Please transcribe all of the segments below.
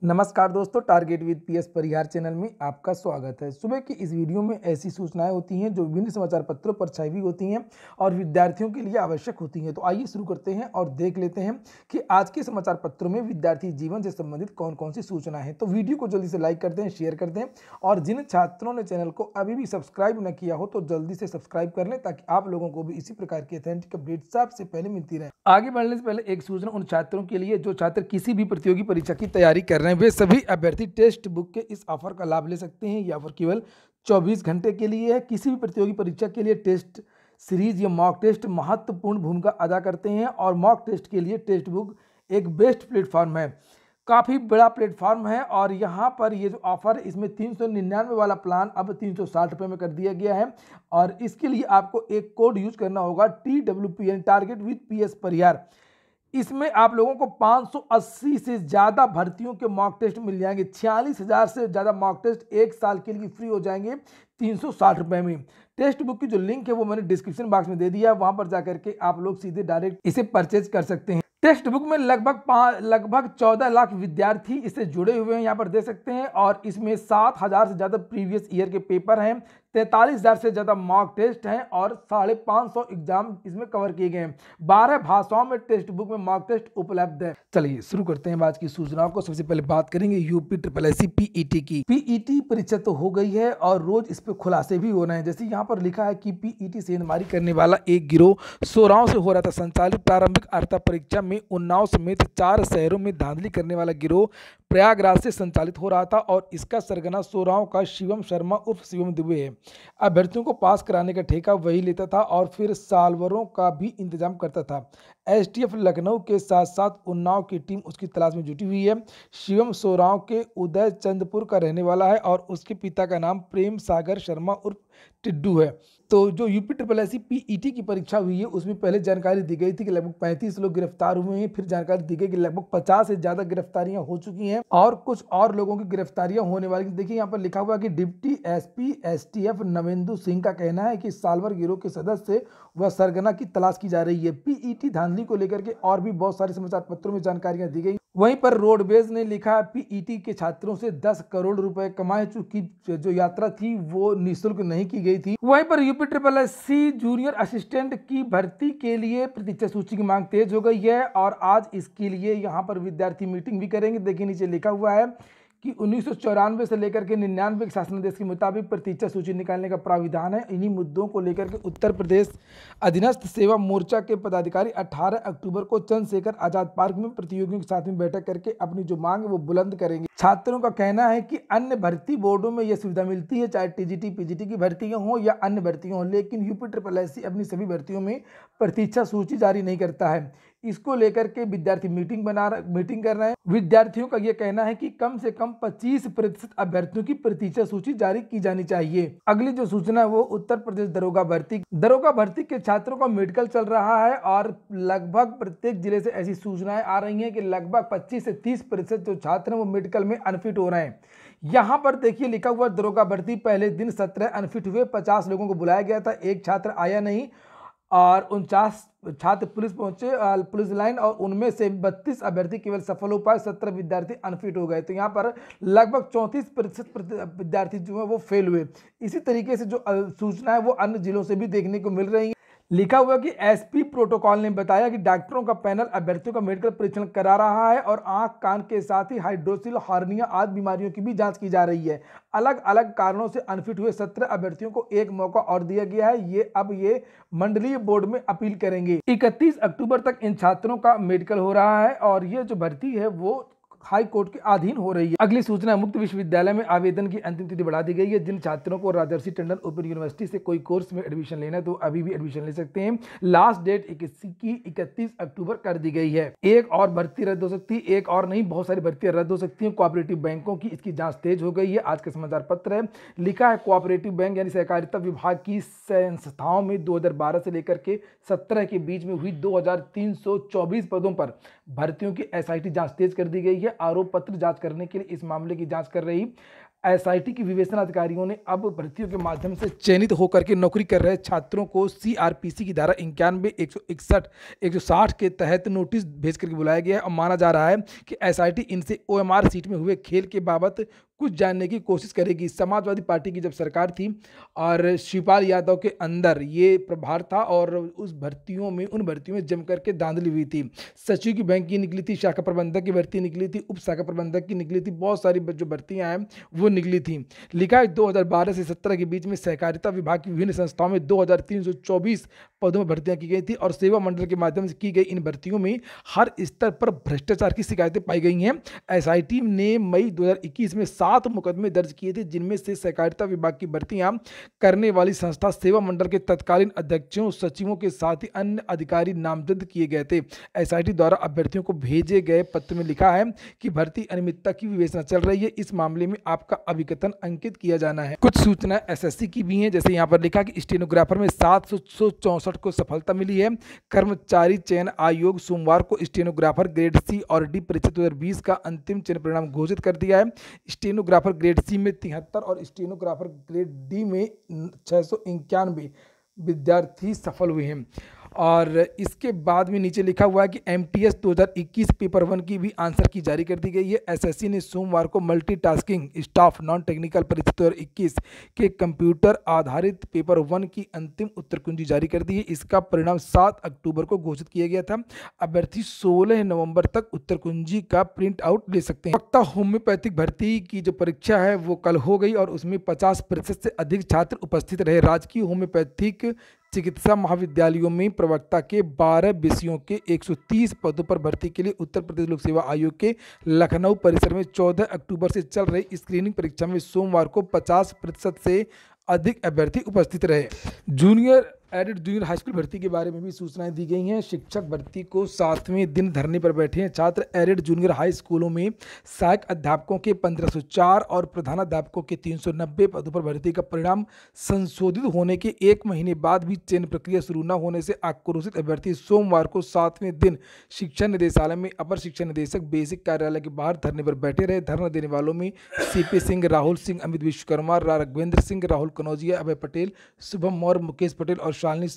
नमस्कार दोस्तों, target with PS Parihar channel में आपका स्वागत है। सुबह की इस वीडियो में ऐसी सूचनाएं होती हैं जो विभिन्न समाचार पत्रों पर छाई हुई होती हैं और विद्यार्थियों के लिए आवश्यक होती हैं। तो आइए शुरू करते हैं और देख लेते हैं कि आज के समाचार पत्रों में विद्यार्थी जीवन से संबंधित कौन कौन सी सूचनाएं हैं। तो वीडियो को जल्दी से लाइक कर दें, शेयर कर दें और जिन छात्रों ने चैनल को अभी भी सब्सक्राइब न किया हो तो जल्दी से सब्सक्राइब कर लें ताकि आप लोगों को भी इसी प्रकार की ऑथेंटिक अपडेट सबसे पहले मिलती रहे। आगे बढ़ने से पहले एक सूचना उन छात्रों के लिए जो छात्र किसी भी प्रतियोगी परीक्षा की तैयारी कर रहे हैं। वे सभी अभ्यर्थी टेक्स्ट बुक के इस ऑफर का लाभ ले सकते हैं। यह ऑफर केवल 24 घंटे के लिए है। किसी भी प्रतियोगी परीक्षा के लिए टेस्ट सीरीज या मॉक टेस्ट महत्वपूर्ण भूमिका अदा करते हैं और मॉक टेस्ट के लिए टेक्स्ट बुक एक बेस्ट प्लेटफॉर्म है, काफ़ी बड़ा प्लेटफॉर्म है। और यहाँ पर ये जो ऑफर है इसमें 399 वाला प्लान अब 360 रुपये में कर दिया गया है और इसके लिए आपको एक कोड यूज करना होगा TWP टारगेट विद PS परिहार। इसमें आप लोगों को 580 से ज़्यादा भर्तियों के मॉक टेस्ट मिल जाएंगे। 46,000 से ज़्यादा मॉक टेस्ट एक साल के लिए फ्री हो जाएंगे 360 रुपये में। टेक्स्ट बुक की जो लिंक है वो मैंने डिस्क्रिप्शन बॉक्स में दे दिया है, वहां पर जाकर के आप लोग सीधे डायरेक्ट इसे परचेज कर सकते हैं। टेक्स्ट बुक में लगभग 14 लाख विद्यार्थी इससे जुड़े हुए हैं, यहाँ पर देख सकते हैं। और इसमें 7,000 से ज़्यादा प्रीवियस ईयर के पेपर हैं, 43,000 से ज़्यादा मॉक टेस्ट हैं और 550 एग्जाम इसमें कवर किए गए हैं। 12 भाषाओं में टेक्स्ट बुक में मॉक टेस्ट उपलब्ध है। चलिए शुरू करते हैं आज की सूचनाओं को। सबसे पहले बात करेंगे UPSSC PET की। PET परीक्षा तो हो गई है और रोज इस पर खुलासे भी हो रहे हैं। जैसे यहाँ पर लिखा है कि PET सेंधमारी करने वाला एक गिरोह सोराव से हो रहा था संचालित प्रारंभिक अर्हता परीक्षा में उन्नाव समेत 4 शहरों में धांधली करने वाला गिरोह प्रयागराज से संचालित हो रहा था और इसका सरगना सोराव का शिवम शर्मा उर्फ शिवम दुबे है। अभ्यर्थियों को पास कराने का ठेका वही लेता था और फिर सालवरों का भी इंतजाम करता था। STF लखनऊ के साथ साथ उन्नाव की टीम उसकी तलाश में जुटी हुई है। शिवम सोराव के उदय चंदपुर का रहने वाला है और उसके पिता का नाम प्रेम सागर शर्मा उर्फ टिड्डू है। तो जो UPSSC PET की परीक्षा हुई है उसमें पहले जानकारी दी गई थी कि लगभग 35 लोग गिरफ्तार हुए हैं। फिर जानकारी दी गई कि लगभग 50 से ज्यादा गिरफ्तारियां हो चुकी हैं और कुछ और लोगों की गिरफ्तारियां होने वाली। देखिए यहाँ पर लिखा हुआ है कि deputy SP STF Navendu Singh का कहना है कि सालवर गिरोह के सदस्य व सरगना की तलाश की जा रही है। PET धांधली को लेकर के और भी बहुत सारे समाचार पत्रों में जानकारियां दी गई। वहीं पर रोडवेज ने लिखा है PET के छात्रों से 10 करोड़ रुपए कमाए, चूंकि जो यात्रा थी वो निःशुल्क नहीं की गई थी। वहीं पर UPSSC जूनियर असिस्टेंट की भर्ती के लिए प्रतीक्षा सूची की मांग तेज हो गई है और आज इसके लिए यहाँ पर विद्यार्थी मीटिंग भी करेंगे। देखिए नीचे लिखा हुआ है कि 1994 से लेकर के 99 के शासनादेश के मुताबिक प्रतीक्षा सूची निकालने का प्राविधान है। इन्हीं मुद्दों को लेकर के उत्तर प्रदेश अधीनस्थ सेवा मोर्चा के पदाधिकारी 18 अक्टूबर को चंद्रशेखर आजाद पार्क में प्रतियोगियों के साथ में बैठक करके अपनी जो मांग है वो बुलंद करेंगे। छात्रों का कहना है कि अन्य भर्ती बोर्डों में यह सुविधा मिलती है, चाहे TGT PGT की भर्तियां हो या अन्य भर्तियां हो, लेकिन UPSSC अपनी सभी भर्तियों में प्रतीक्षा सूची जारी नहीं करता है। इसको लेकर के विद्यार्थी मीटिंग कर रहे हैं। विद्यार्थियों का यह कहना है कि कम से कम 25% अभ्यर्थियों की प्रतीक्षा सूची जारी की जानी चाहिए। अगली जो सूचना है वो उत्तर प्रदेश दरोगा भर्ती के छात्रों का मेडिकल चल रहा है और लगभग प्रत्येक जिले से ऐसी सूचनाएं आ रही हैं कि लगभग 25 से 30% जो छात्र हैं वो मेडिकल में अनफिट हो रहे हैं। यहाँ पर देखिए लिखा हुआ दरोगा भर्ती पहले दिन 17 अनफिट हुए, 50 लोगों को बुलाया गया था, एक छात्र आया नहीं और 49 छात्र पुलिस पहुंचे पुलिस लाइन और उनमें से 32 अभ्यर्थी केवल सफल हो पाए, 17 विद्यार्थी अनफिट हो गए। तो यहाँ पर लगभग 34% विद्यार्थी जो है वो फेल हुए। इसी तरीके से जो सूचना है वो अन्य जिलों से भी देखने को मिल रही है। लिखा हुआ कि SP प्रोटोकॉल ने बताया कि डॉक्टरों का पैनल अभ्यर्थियों का मेडिकल परीक्षण करा रहा है और आंख कान के साथ ही हाइड्रोसिल हार्निया आदि बीमारियों की भी जांच की जा रही है। अलग अलग कारणों से अनफिट हुए 17 अभ्यर्थियों को एक मौका और दिया गया है। ये मंडलीय बोर्ड में अपील करेंगे। 31 अक्टूबर तक इन छात्रों का मेडिकल हो रहा है और ये जो भर्ती है वो हाई कोर्ट के अधीन हो रही है। अगली सूचना, मुक्त विश्वविद्यालय में आवेदन की अंतिम तिथि बढ़ा दी गई है। जिन छात्रों को राजर्षि टंडन ओपन यूनिवर्सिटी से कोई कोर्स में एडमिशन लेना है तो अभी भी एडमिशन ले सकते हैं। लास्ट डेट 31 अक्टूबर कर दी गई है। एक और भर्ती रद्द हो सकती है, एक और नहीं बहुत सारी भर्तियां रद्द हो सकती हैं। कोऑपरेटिव बैंकों की इसकी जांच तेज हो गई है। आज का समाचार पत्र है, लिखा है कोऑपरेटिव बैंक यानी सहकारिता विभाग की संस्थाओं में 2012 से लेकर के 17 के बीच में हुई 2324 पदों पर भर्तियों की SIT जांच तेज कर दी गई है। आरोप पत्र जांच करने के लिए इस मामले की जांच कर रही एसआईटी की विवेचना अधिकारियों ने अब भर्तियों के माध्यम से चयनित होकर के नौकरी कर रहे छात्रों को सीआरपीसी की धारा 91, 161, 160 के तहत नोटिस भेज करके बुलाया गया है और माना जा रहा है कि एसआईटी इनसे ओएमआर सीट में हुए खेल के बाबत कुछ जानने की कोशिश करेगी। समाजवादी पार्टी की जब सरकार थी और शिवपाल यादव के अंदर ये प्रभार था और उन भर्तियों में जम करके धांधली हुई थी। सचिव की बैंक की निकली थी, शाखा प्रबंधक की भर्ती निकली थी, उप शाखा प्रबंधक की निकली थी, बहुत सारी जो भर्तियां हैं वो निकली थी। लिखा है 2012 से 17 के बीच में सहकारिता विभाग की विभिन्न संस्थाओं में 2324 पदों में भर्तियां की गई थी और सेवा मंडल के माध्यम से की गई इन भर्तियों में हर स्तर पर भ्रष्टाचार की शिकायतें पाई गई हैं। एसआईटी ने मई 2021 में 7 मुकदमे दर्ज किए थे, जिनमें से सहकारिता विभाग की भर्तियां करने वाली संस्था सेवा मंडल के तत्कालीन अध्यक्षों, सचिवों के साथ ही अन्य अधिकारी नामजद किए गए थे। एसआईटी द्वारा अभ्यर्थियों को भेजे गए पत्र में लिखा है कि भर्ती अनियमितता की विवेचना चल रही है, इस मामले में आपका अभिकथन अंकित किया जाना है। कुछ सूचना एसएससी की भी हैं, जैसे यहाँ पर लिखा कि स्टेनोग्राफर में 764 को सफलता मिली है। कर्मचारी चयन आयोग सोमवार को स्टेनोग्राफर ग्रेड सी और डी परीक्षा 2020 का अंतिम चयन परिणाम घोषित कर दिया है। स्टेनोग्राफर ग्रेड सी में 73 और स्टेनोग्राफर ग्रेड डी में 691 विद्यार्थी सफल हुए हैं। और इसके बाद में नीचे लिखा हुआ है कि एमटीएस 2021 पेपर 1 की भी आंसर की जारी कर दी गई है। एसएससी ने सोमवार को मल्टीटास्किंग स्टाफ नॉन टेक्निकल परीक्षा 2021 के कंप्यूटर आधारित पेपर 1 की अंतिम उत्तर कुंजी जारी कर दी है। इसका परिणाम 7 अक्टूबर को घोषित किया गया था। अभ्यर्थी 16 नवंबर तक उत्तर कुंजी का प्रिंट आउट ले सकते हैं। वक्ता होम्योपैथिक भर्ती की जो परीक्षा है वो कल हो गई और उसमें 50% से अधिक छात्र उपस्थित रहे। राजकीय होम्योपैथिक चिकित्सा महाविद्यालयों में प्रवक्ता के 12 विषयों के 130 पदों पर भर्ती के लिए उत्तर प्रदेश लोक सेवा आयोग के लखनऊ परिसर में 14 अक्टूबर से चल रही स्क्रीनिंग परीक्षा में सोमवार को 50% से अधिक अभ्यर्थी उपस्थित रहे। Junior added junior high school भर्ती के बारे में भी सूचनाएं दी गई हैं। शिक्षक भर्ती को 7वें दिन धरने पर बैठे हैं छात्र। एडेड जूनियर हाई स्कूलों में सहायक अध्यापकों के 1504 और प्रधानाध्यापकों के 390 पदों पर भर्ती का परिणाम संशोधित होने के 1 महीने बाद भी चयन प्रक्रिया शुरू न होने से आक्रोशित अभ्यर्थी सोमवार को 7वें दिन शिक्षा निदेशालय में अपर शिक्षा निदेशक बेसिक कार्यालय के बाहर धरने पर बैठे रहे। धरना देने वालों में सीपी सिंह, राहुल सिंह, अमित विश्वकर्मा, राघवेंद्र सिंह, राहुल कनौजिया, अभय पटेल, शुभम मौर्य, मुकेश पटेल और शालिनी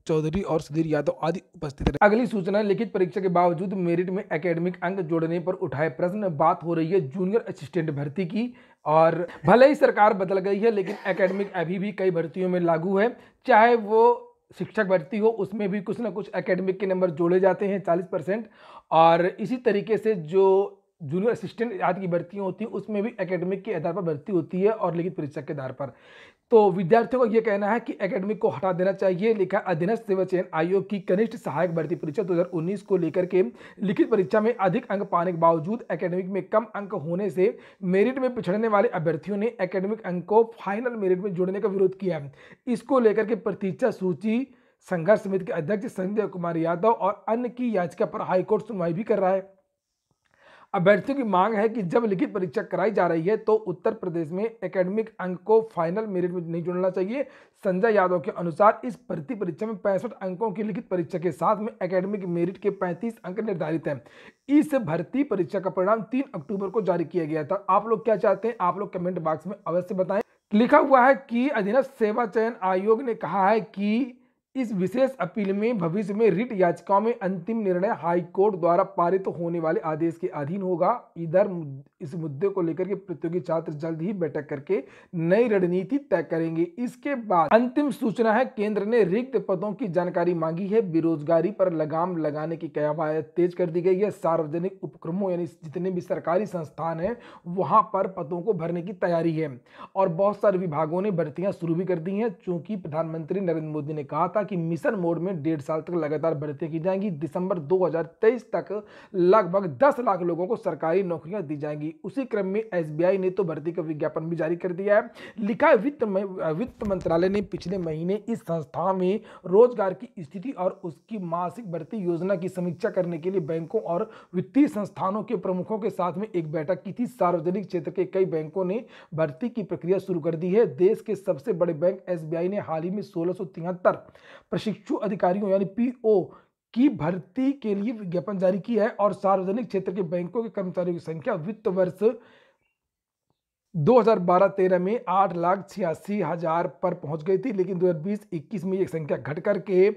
चौधरी और सुधीर यादव आदि उपस्थित रहे। अगली सूचना, लिखित परीक्षा के बावजूद मेरिट में एकेडमिक अंक जोड़ने पर उठाए प्रश्न। बात हो रही है जूनियर असिस्टेंट भर्ती की और भले ही सरकार बदल गई है लेकिन एकेडमिक अभी भी कई भर्तियों में लागू है। चाहे वो शिक्षक भर्ती हो उसमें भी कुछ ना कुछ एकेडमिक के नंबर जोड़े जाते हैं 40%। और इसी तरीके से जो जूनियर असिस्टेंट आदि की भर्तियां होती हैं उसमें भी एकेडमिक के आधार पर भर्ती होती है और लिखित परीक्षा के आधार पर। तो विद्यार्थियों का यह कहना है कि एकेडमिक को हटा देना चाहिए। लिखा अधीनस्थ सेवा चयन आयोग की कनिष्ठ सहायक भर्ती परीक्षा 2019 को लेकर के लिखित परीक्षा में अधिक अंक पाने के बावजूद एकेडमिक में कम अंक होने से मेरिट में पिछड़ने वाले अभ्यर्थियों ने एकेडमिक अंक को फाइनल मेरिट में जोड़ने का विरोध किया है। इसको लेकर के प्रतीक्षा सूची संघर्ष समिति के अध्यक्ष संजय कुमार यादव और अन्य की याचिका पर हाईकोर्ट सुनवाई भी कर रहा है। अभ्यर्थियों की मांग है कि जब लिखित परीक्षा कराई जा रही है तो उत्तर प्रदेश में एकेडमिक अंक को फाइनल मेरिट में नहीं जोड़ना चाहिए। संजय यादव के अनुसार इस भर्ती परीक्षा में 65 अंकों की लिखित परीक्षा के साथ में एकेडमिक मेरिट के 35 अंक निर्धारित हैं। इस भर्ती परीक्षा का परिणाम 3 अक्टूबर को जारी किया गया था। आप लोग क्या चाहते हैं, आप लोग कमेंट बॉक्स में अवश्य बताएं। लिखा हुआ है कि अधीनस्थ सेवा चयन आयोग ने कहा है कि इस विशेष अपील में भविष्य में रिट याचिकाओं में अंतिम निर्णय हाई कोर्ट द्वारा पारित होने वाले आदेश के अधीन होगा। इधर इस मुद्दे को लेकर के प्रतियोगी छात्र जल्द ही बैठक करके नई रणनीति तय करेंगे। इसके बाद अंतिम सूचना है, केंद्र ने रिक्त पदों की जानकारी मांगी है। बेरोजगारी पर लगाम लगाने की कवायद तेज कर दी गई है। सार्वजनिक उपक्रमों यानी जितने भी सरकारी संस्थान है वहां पर पदों को भरने की तैयारी है और बहुत सारे विभागों ने भर्तियां शुरू भी कर दी हैं। चूंकि प्रधानमंत्री नरेंद्र मोदी ने कहा था कि मिशन मोड में 1.5 साल तक लगातार भर्ती की जाएंगी। दिसंबर 2023 तक लगभग 10 लाख लोगों को सरकारी नौकरियां दी जाएंगी। उसी क्रम में एसबीआई ने तो भर्ती का विज्ञापन भी जारी कर दिया है। लिखा है वित्त मंत्रालय ने पिछले महीने इस संस्था में रोजगार की स्थिति और उसकी मासिक भर्ती योजना की समीक्षा करने के लिए बैंकों और वित्तीय संस्थानों के प्रमुखों के साथ में एक बैठक की थी। सार्वजनिक क्षेत्र के कई बैंकों ने भर्ती की प्रक्रिया शुरू कर दी है। देश के सबसे बड़े बैंक एसबीआई ने हाल ही में 1673 प्रशिक्षु अधिकारियों यानी पीओ की भर्ती के लिए विज्ञापन जारी किया है और सार्वजनिक क्षेत्र के बैंकों के कर्मचारियों की संख्या वित्त वर्ष 2012-13 में 8,86,000 पर पहुंच गई थी, लेकिन 2020-21 में ये संख्या घट करके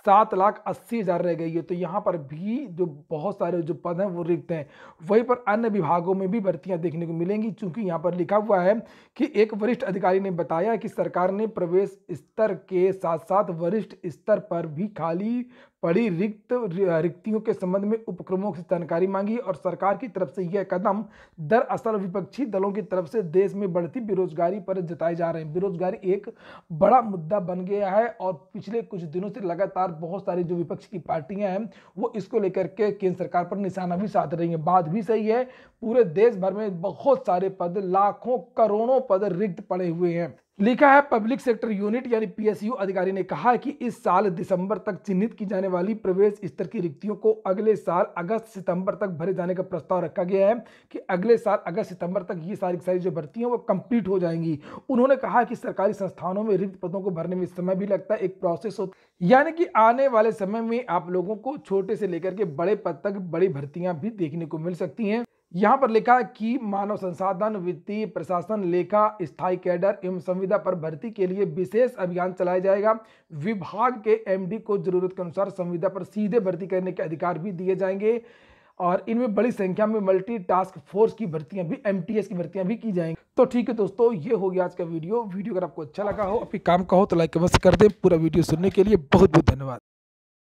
7,80,000 रह गई है। तो यहाँ पर भी जो बहुत सारे जो पद हैं वो रिक्त हैं। वहीं पर अन्य विभागों में भी भर्तियां देखने को मिलेंगी, चूंकि यहाँ पर लिखा हुआ है कि एक वरिष्ठ अधिकारी ने बताया कि सरकार ने प्रवेश स्तर के साथ साथ वरिष्ठ स्तर पर भी खाली पड़ी रिक्तियों के संबंध में उपक्रमों से जानकारी मांगी और सरकार की तरफ से यह कदम दरअसल विपक्षी दलों की तरफ से देश में बढ़ती बेरोजगारी पर जताए जा रहे हैं। बेरोजगारी एक बड़ा मुद्दा बन गया है और पिछले कुछ दिनों से लगातार बहुत सारी जो विपक्ष की पार्टियां हैं वो इसको लेकर के केंद्र सरकार पर निशाना भी साध रही हैं। बात भी सही है, पूरे देश भर में बहुत सारे पद, लाखों करोड़ों पद रिक्त पड़े हुए हैं। लिखा है पब्लिक सेक्टर यूनिट यानी पीएसयू अधिकारी ने कहा है कि इस साल दिसंबर तक चिन्हित की जाने वाली प्रवेश स्तर की रिक्तियों को अगले साल अगस्त सितंबर तक भरे जाने का प्रस्ताव रखा गया है कि अगले साल अगस्त सितंबर तक ये सारी जो भर्तियां वो कंप्लीट हो जाएंगी। उन्होंने कहा कि सरकारी संस्थानों में रिक्त पदों को भरने में समय भी लगता है, एक प्रोसेस होता है, यानी कि आने वाले समय में आप लोगों को छोटे से लेकर के बड़े पद तक बड़ी भर्तियां भी देखने को मिल सकती हैं। यहां पर लिखा है कि मानव संसाधन, वित्तीय, प्रशासन, लेखा, स्थायी कैडर एवं संविदा पर भर्ती के लिए विशेष अभियान चलाया जाएगा। विभाग के एमडी को जरूरत के अनुसार संविदा पर सीधे भर्ती करने के अधिकार भी दिए जाएंगे और इनमें बड़ी संख्या में मल्टी टास्क फोर्स की भर्तियां भी, एमटीएस की भर्तियां भी की जाएंगी। तो ठीक है दोस्तों, ये हो गया आज का वीडियो। अगर आपको अच्छा लगा हो, आपके काम का हो तो लाइक अवश्य कर दें। पूरा वीडियो सुनने के लिए बहुत बहुत धन्यवाद।